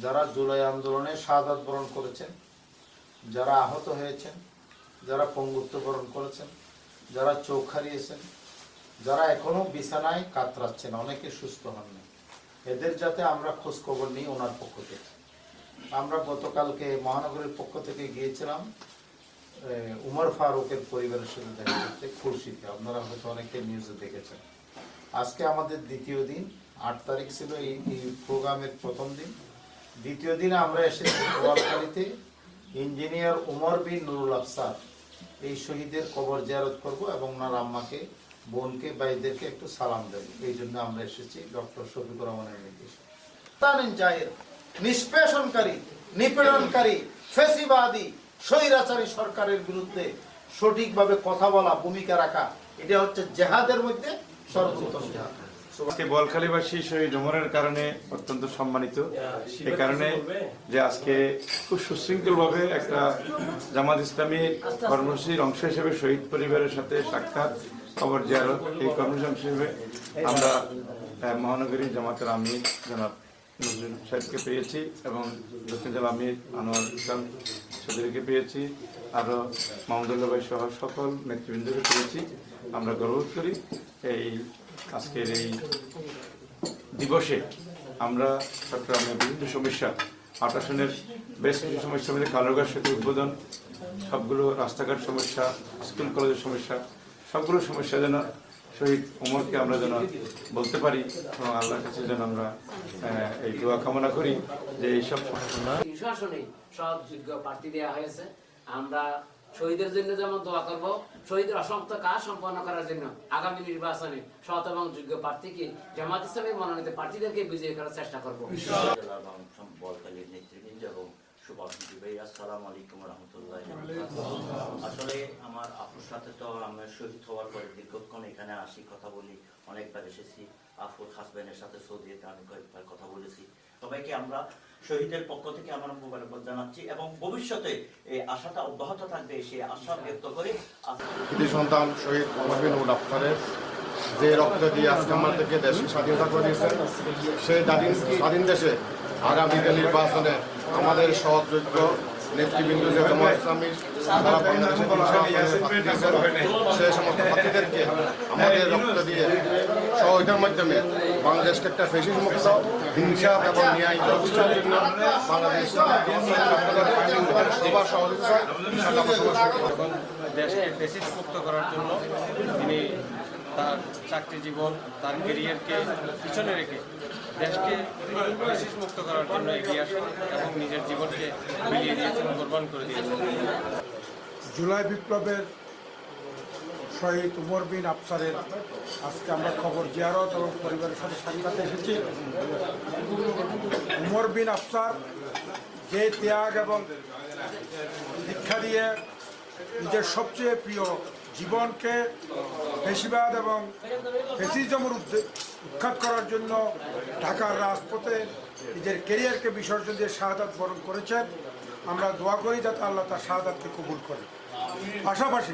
যারা জুলাই আন্দোলনে শাহাদাত বরণ করেছেন, যারা আহত হয়েছেন, যারা পঙ্গুত্ব বরণ করেছেন, যারা চোখ হারিয়েছেন, যারা এখনো বিছানায় কাতরাচ্ছেন, অনেকে সুস্থ হননি, এদের যাতে আমরা খোঁজ খবর নিই ওনার পক্ষ থেকে। আমরা গতকালকে মহানগরের পক্ষ থেকে গিয়েছিলাম উমর ফারুকের পরিবারের সাথে দেখা করতে খুলশীতে। আপনারা হয়তো অনেকে নিউজে দেখেছেন। আজকে আমাদের দ্বিতীয় দিন, 8 তারিখ ছিল এই প্রোগ্রামের প্রথম দিন। দ্বিতীয় দিনে আমরা এসেছি বোয়ালখালীতে ইঞ্জিনিয়ার উমর বিন নুরুল আফসার এই শহীদের কবর জিয়ারত করব এবং ওনার আম্মাকে, বোনকে, ভাইদেরকে একটু সালাম দেব। এই জন্য আমরা এসেছি ডক্টর শফিকুর রহমানের নির্দেশে। নিষ্পেষণকারী, নিপীড়নকারী, ফেসিবাদী, স্বৈরাচারী সরকারের বিরুদ্ধে সঠিকভাবে কথা বলা, ভূমিকা রাখা, এটা হচ্ছে জেহাদের মধ্যে সর্বোত্তম জেহাদ। আজকে বোয়ালখালীবাসী শহীদ ওমরের কারণে অত্যন্ত সম্মানিত। এই কারণে যে আজকে খুব সুশৃঙ্খলভাবে একটা জামাত ইসলামীর কর্মসূচির অংশ হিসেবে শহীদ পরিবারের সাথে সাক্ষাৎ, কবর জিয়ারত, এই কর্মসূচির অংশ হিসেবে আমরা মহানগরী জামাতের আমির জনাব নজরুল সাহেবকে পেয়েছি এবং দক্ষিণ জেলা আমির আনোয়ার ইসলাম চৌধুরীকে পেয়েছি, আরও মাহমুদুল্লাহ ভাই সহ সকল নেতৃবৃন্দকে পেয়েছি। আমরা গর্ববোধ করি এই আজকের এই দিবসে আমরা চট্টগ্রামের বিভিন্ন সমস্যা, 8 আসনের বেশ কিছু সমস্যা মধ্যে কালুরঘাট সেতু উদ্বোধন, সবগুলো রাস্তাঘাট সমস্যা, স্কুল কলেজের সমস্যা, সবগুলো সমস্যা যেন শহীদ ওমরকে আমরা যেন বলতে পারি এবং আল্লাহর কাছে যেন আমরা এই দোয়া কামনা করি যে এইসব আসনে সব যোগ্য প্রার্থী দেওয়া হয়েছে। আমরা শহীদের জন্য যেমন দোয়া করব, শহীদের অসমাপ্ত কাজ সম্পন্ন করার জন্য আগামী নির্বাচনে সৎ এবং যোগ্য প্রার্থীকে জামাত ইসলামের মনোনীত প্রার্থীদেরকে বিজয়ী করার চেষ্টা করব। বোয়ালখালীর নেতৃবৃন্দ এবং শুভাকাঙ্ক্ষী ভাই, আসসালামু আলাইকুম রহমতুল্লাহ। আসলে আমার আপুর সাথে তো আমার শহীদ হওয়ার পরে দীর্ঘক্ষণ এখানে আসি, কথা বলি, অনেকবার এসেছি। আপুর হাজবেন্ডের সাথে সৌদিতে আমি কয়েকবার কথা বলেছি। সবাইকে আমরা শহীদের পক্ষ থেকে আমার মোবারকবাদ জানাচ্ছি এবং ভবিষ্যতে এই আশাটা অব্যাহত থাকবে সে আশা ব্যক্ত করে কৃতি সন্তান শহীদ ওমর বিন নুরুল আফসারের যে রক্ত দিয়ে আজকে আমাদেরকে দেশকে স্বাধীনতা করে দিয়েছেন, সেই স্বাধীন দেশে আগামী নির্বাচনে আমাদের সহযোগ্য নেতৃবৃন্দ যে জামাত ইসলামী তারা সেই সমস্ত প্রার্থীদেরকে আমাদের রক্ত দিয়ে সহযোগিতার মাধ্যমে বাংলাদেশকে একটা ফ্যাসিস্ট মুক্ত, হিংসা এবং ন্যায় প্রতিষ্ঠার জন্য বাংলাদেশ সবার সহযোগিতা দেশকে ফ্যাসিস্ট মুক্ত করার জন্য তিনি তার চাকরি জীবন, তার ক্যারিয়ারকে পিছনে রেখে দেশকে ফ্যাসিস্ট মুক্ত করার জন্য এগিয়ে আসেন এবং নিজের জীবনকে বিলিয়ে দিয়েছেন, কোরবান করে দিয়েছেন। জুলাই বিপ্লবের শহীদ উমর বিন আফসারের আজকে আমরা খবর জিয়ারত এবং পরিবারের সাথে সাক্ষাৎ এসেছি। উমর বিন আফসার যে ত্যাগ এবং দীক্ষা দিয়ে নিজের সবচেয়ে প্রিয় জীবনকে ফ্যাসিবাদ এবং ফ্যাসিজমের উৎখাত করার জন্য ঢাকার রাজপথে নিজের ক্যারিয়ারকে বিসর্জন দিয়ে শাহাদাত বরণ করেছেন। আমরা দোয়া করি যাতে আল্লাহ তার শাহাদাতকে কবুল করে। পাশাপাশি